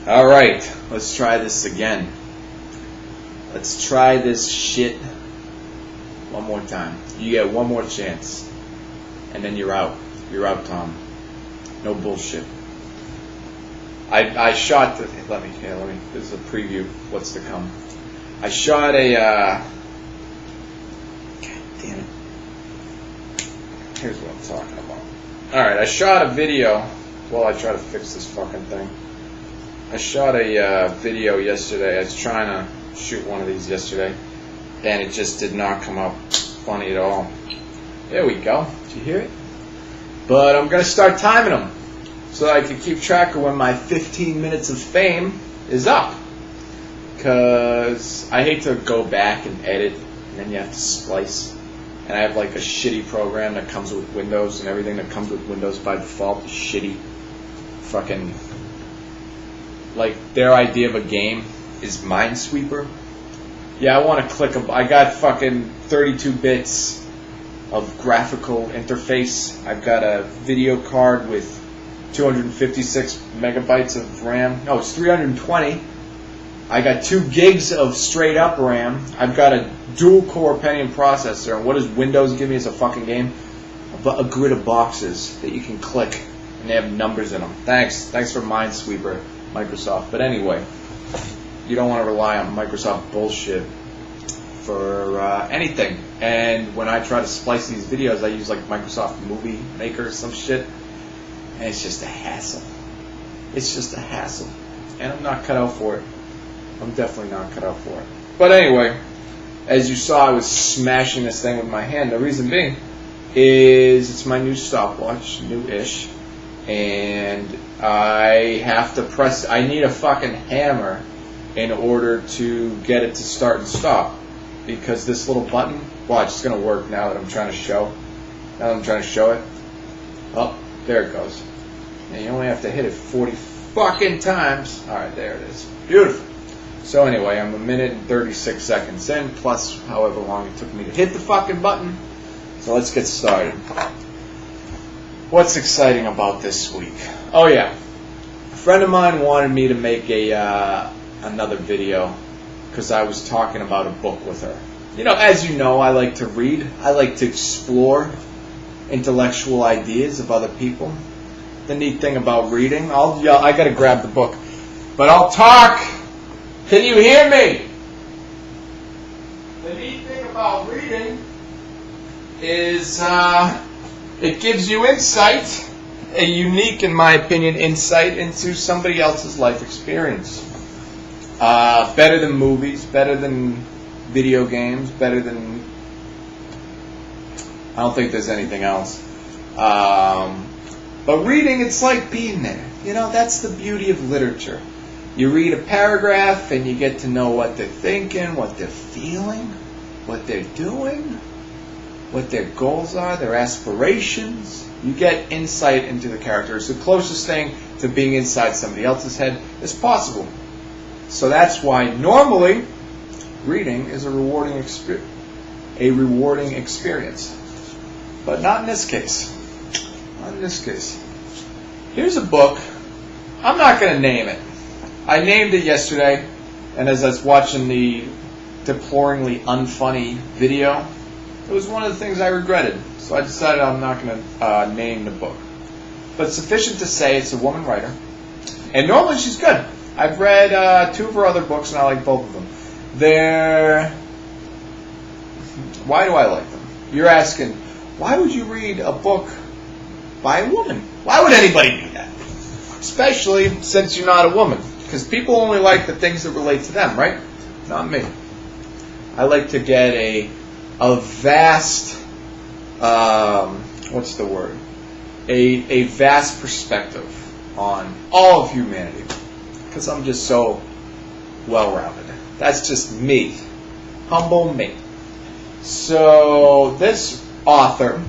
Alright, let's try this again. Let's try this shit one more time. You get one more chance. And then you're out. You're out, Tom. No bullshit. I shot the... Let me... This is a preview of what's to come. I shot a... God damn it. Here's what I'm talking about. Alright, I shot a video while I try to fix this fucking thing. I shot a video yesterday. I was trying to shoot one of these yesterday, and it just did not come up funny at all. There we go. Did you hear it? But I'm going to start timing them so I can keep track of when my 15 minutes of fame is up. Because I hate to go back and edit, and then you have to splice. And I have like a shitty program that comes with Windows, and everything that comes with Windows by default is shitty. Fucking... Like, their idea of a game is Minesweeper. Yeah, I want to click I got fucking 32 bits of graphical interface. I've got a video card with 256 megabytes of RAM. No, it's 320. I got 2 gigs of straight up RAM. I've got a dual core Pentium processor. And what does Windows give me as a fucking game? A grid of boxes that you can click, and they have numbers in them. Thanks for Minesweeper, Microsoft. But anyway, you don't want to rely on Microsoft bullshit for anything. And when I try to splice these videos, I use like Microsoft Movie Maker or some shit, and it's just a hassle. It's just a hassle, and I'm not cut out for it. I'm definitely not cut out for it. But anyway, as you saw, I was smashing this thing with my hand. The reason being is it's my new stopwatch, new-ish, and I have to press... I need a fucking hammer in order to get it to start and stop. Because this little button... Watch, it's going to work now that I'm trying to show. Now that I'm trying to show it. Oh, there it goes. And you only have to hit it 40 fucking times. Alright, there it is. Beautiful. So anyway, I'm 1 minute and 36 seconds in, plus however long it took me to hit the fucking button. So let's get started. What's exciting about this week? Oh yeah, a friend of mine wanted me to make another video because I was talking about a book with her. You know, as you know, I like to read. I like to explore intellectual ideas of other people. The neat thing about reading, I gotta grab the book, but I'll talk. Can you hear me? The neat thing about reading is it gives you insight, a unique, in my opinion, insight into somebody else's life experience. Better than movies, better than video games, better than... I don't think there's anything else. But reading, it's like being there. You know, that's the beauty of literature. You read a paragraph and you get to know what they're thinking, what they're feeling, what they're doing, what their goals are, their aspirations. You get insight into the character. It's the closest thing to being inside somebody else's head as possible. So that's why normally reading is a rewarding experience. But not in this case. Not in this case. Here's a book. I'm not going to name it. I named it yesterday, and as I was watching the deploringly unfunny video, it was one of the things I regretted. So I decided I'm not going to name the book. But sufficient to say it's a woman writer. And normally she's good. I've read 2 of her other books, and I like both of them. Why do I like them? You're asking, why would you read a book by a woman? Why would anybody do that? Especially since you're not a woman. Because people only like the things that relate to them, right? Not me. I like to get a vast, what's the word? A vast perspective on all of humanity. Because I'm just so well-rounded. That's just me. Humble me. So this author,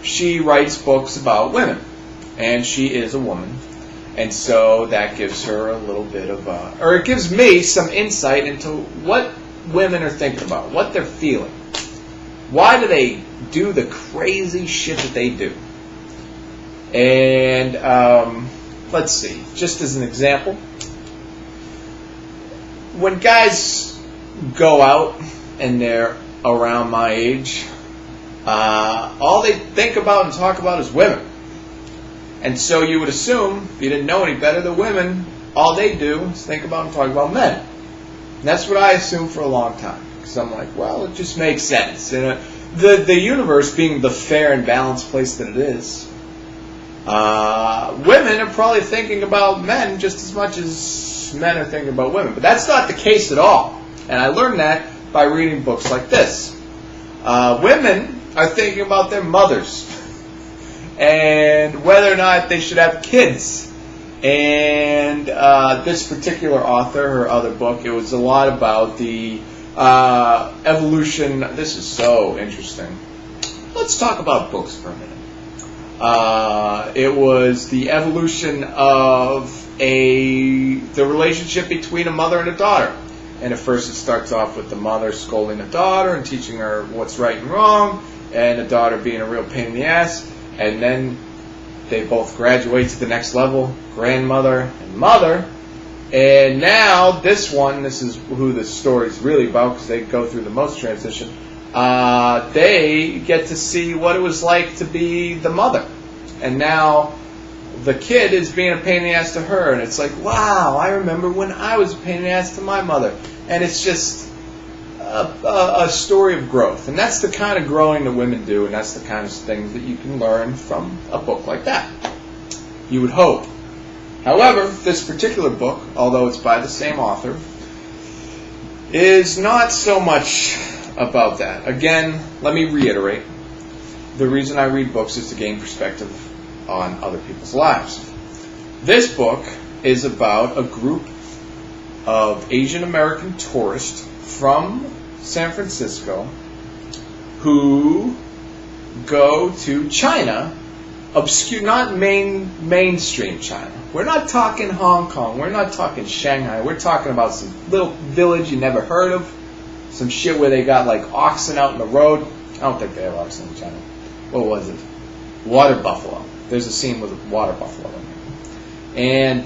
she writes books about women. And she is a woman. And so that gives her a little bit of or it gives me some insight into what women are thinking about, what they're feeling. Why do they do the crazy shit that they do? And let's see, just as an example, when guys go out and they're around my age, all they think about and talk about is women. And so you would assume, if you didn't know any better, that women, all they do is think about and talk about men. And that's what I assumed for a long time. Because I'm like, well, it just makes sense. And the universe being the fair and balanced place that it is, women are probably thinking about men just as much as men are thinking about women. But that's not the case at all. And I learned that by reading books like this. Women are thinking about their mothers and whether or not they should have kids. And this particular author, her other book, it was a lot about the evolution. This is so interesting. Let's talk about books for a minute. It was the evolution of the relationship between a mother and a daughter. And at first it starts off with the mother scolding the daughter and teaching her what's right and wrong, and the daughter being a real pain in the ass. And then they both graduate to the next level, grandmother and mother. And now this is who the story's really about, because they go through the most transition. They get to see what it was like to be the mother. And now the kid is being a pain in the ass to her. And it's like, wow, I remember when I was a pain in the ass to my mother. And it's just a story of growth. And that's the kind of growing that women do, and that's the kind of things that you can learn from a book like that. You would hope. However, this particular book, although it's by the same author, is not so much about that. Again, let me reiterate. The reason I read books is to gain perspective on other people's lives. This book is about a group of Asian American tourists from San Francisco who go to China, obscure, not mainstream China. We're not talking Hong Kong. We're not talking Shanghai. We're talking about some little village you never heard of. Some shit where they got like oxen out in the road. I don't think they have oxen in China. What was it? Water buffalo. There's a scene with a water buffalo in there. And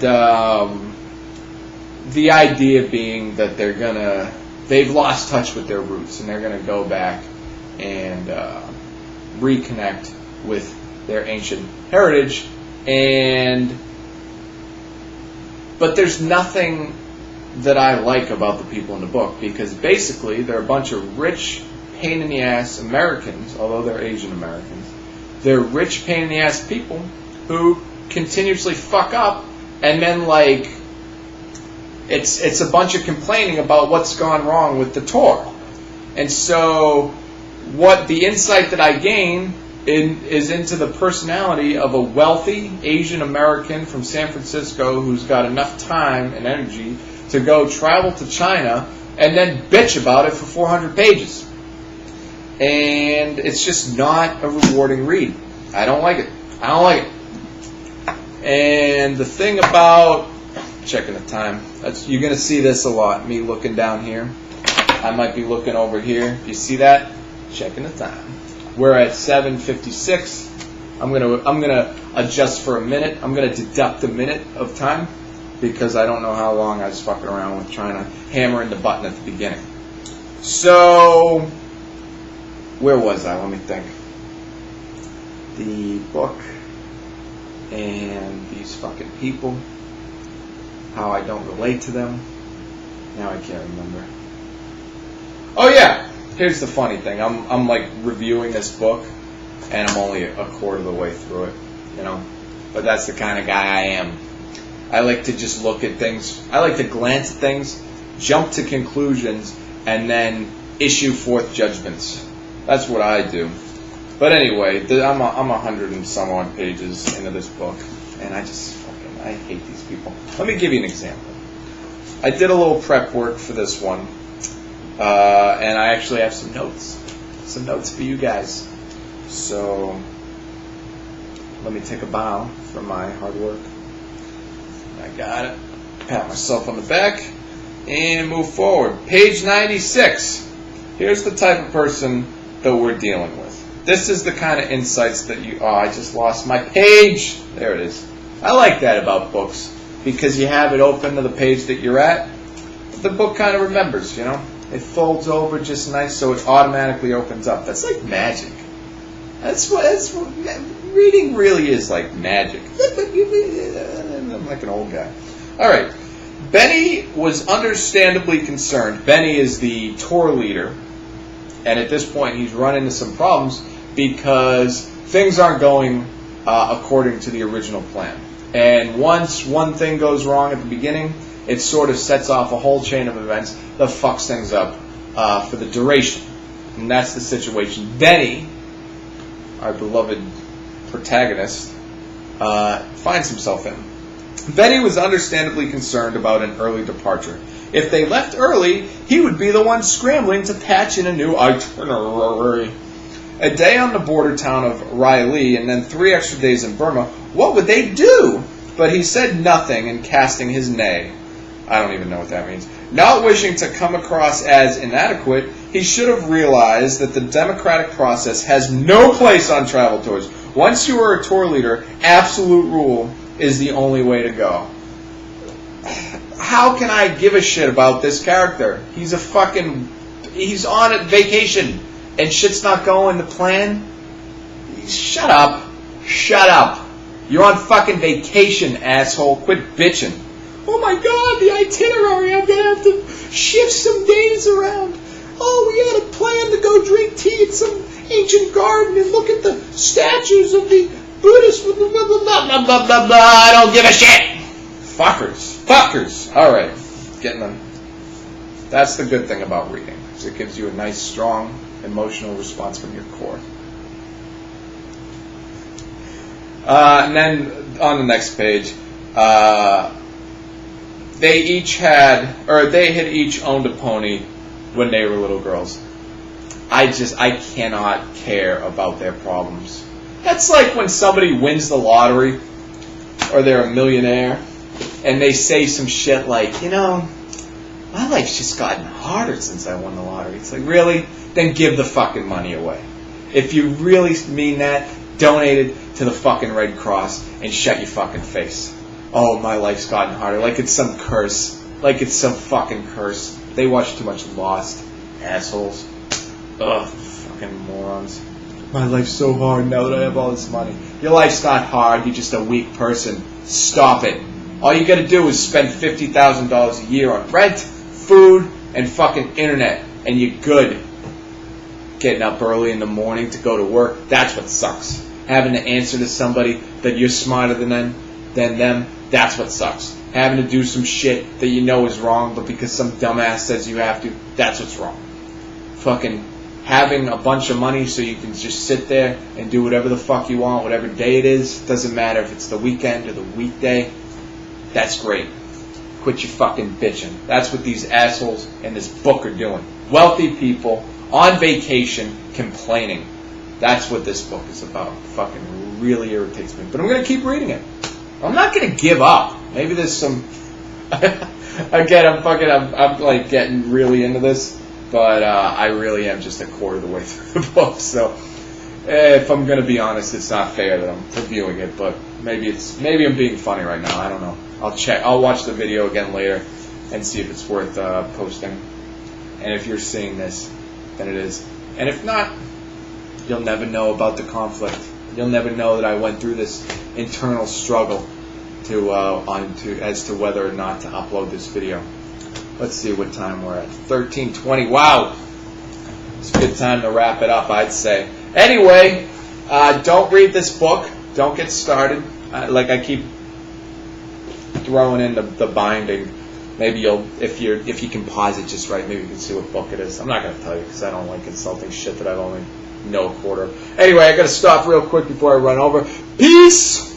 the idea being that they've lost touch with their roots, and they're going to go back and reconnect with their ancient heritage. But there's nothing that I like about the people in the book, because basically they're a bunch of rich, pain-in-the-ass Americans, although they're Asian Americans. They're rich, pain-in-the-ass people who continuously fuck up, and then it's a bunch of complaining about what's gone wrong with the tour. And so what the insight that I gain is into the personality of a wealthy Asian American from San Francisco who's got enough time and energy to go travel to China and then bitch about it for 400 pages. And it's just not a rewarding read. I don't like it. And the thing about checking the time, you're going to see this a lot, me looking down here. I might be looking over here. You see that? Checking the time. We're at 7:56. I'm gonna adjust for a minute. I'm gonna deduct a minute of time because I don't know how long I was fucking around with trying to hammer in the button at the beginning. So where was I? Let me think. The book and these fucking people. How I don't relate to them. Now I can't remember. Oh yeah. Here's the funny thing. I'm like reviewing this book, and I'm only a quarter of the way through it, you know. But that's the kind of guy I am. I like to just look at things. I like to glance at things, jump to conclusions, and then issue forth judgments. That's what I do. But anyway, I'm 100 and some odd pages into this book, and I hate these people. Let me give you an example. I did a little prep work for this one. And I actually have some notes for you guys. So let me take a bow for my hard work. I got it. Pat myself on the back and move forward. Page 96. Here's the type of person that we're dealing with. This is the kind of insights that I just lost my page. There it is. I like that about books, because you have it open to the page that you're at. The book kind of remembers, you know. It folds over just nice, so it automatically opens up. That's like magic. That's what reading really is, like magic. I'm like an old guy. All right. Benny was understandably concerned. Benny is the tour leader, and at this point he's run into some problems because things aren't going according to the original plan. And once one thing goes wrong at the beginning, it sort of sets off a whole chain of events that fucks things up for the duration. And that's the situation Benny, our beloved protagonist, finds himself in. Benny was understandably concerned about an early departure. If they left early, he would be the one scrambling to patch in a new itinerary. A day on the border town of Riley and then 3 extra days in Burma, what would they do? But he said nothing and casting his nay. I don't even know what that means. Not wishing to come across as inadequate, he should have realized that the democratic process has no place on travel tours. Once you are a tour leader, absolute rule is the only way to go. How can I give a shit about this character? He's on a vacation and shit's not going to plan. Shut up. Shut up. You're on fucking vacation, asshole. Quit bitching. Oh my god, the itinerary. I'm going to have to shift some days around. Oh, we had a plan to go drink tea at some ancient garden and look at the statues of the Buddhists. Blah, blah, blah, blah, blah, blah, blah. I don't give a shit. Fuckers. All right. Getting them. That's the good thing about reading. It gives you a nice, strong, emotional response from your core. And then on the next page, they had each owned a pony when they were little girls. I cannot care about their problems. That's like when somebody wins the lottery or they're a millionaire and they say some shit like, you know, my life's just gotten harder since I won the lottery. It's like, really? Then give the fucking money away. If you really mean that, donate it to the fucking Red Cross and shut your fucking face. Oh, my life's gotten harder. Like it's some curse. Like it's some fucking curse. They watch too much Lost. Assholes. Ugh, fucking morons. My life's so hard now that I have all this money. Your life's not hard. You're just a weak person. Stop it. All you gotta do is spend $50,000 a year on rent, food, and fucking internet, and you're good. Getting up early in the morning to go to work, that's what sucks. Having to answer to somebody that you're smarter than them, that's what sucks. Having to do some shit that you know is wrong, but because some dumbass says you have to, that's what's wrong. Fucking having a bunch of money so you can just sit there and do whatever the fuck you want, whatever day it is, doesn't matter if it's the weekend or the weekday, that's great. Quit your fucking bitching. That's what these assholes in this book are doing. Wealthy people on vacation complaining. That's what this book is about. Fucking really irritates me. But I'm going to keep reading it. I'm not going to give up. Maybe there's some... Again, I'm like getting really into this. But I really am just a quarter of the way through the book. So if I'm going to be honest, it's not fair that I'm reviewing it. But maybe I'm being funny right now. I don't know. I'll watch the video again later and see if it's worth posting. And if you're seeing this, then it is. And if not, you'll never know about the conflict. You'll never know that I went through this internal struggle as to whether or not to upload this video. Let's see what time we're at. 13:20. Wow. It's a good time to wrap it up, I'd say. Anyway, don't read this book. Don't get started. Like I keep throwing in the binding. Maybe if you can pause it just right, maybe you can see what book it is. I'm not going to tell you because I don't like insulting shit that I've only know a quarter of. Anyway, I got to stop real quick before I run over. Peace!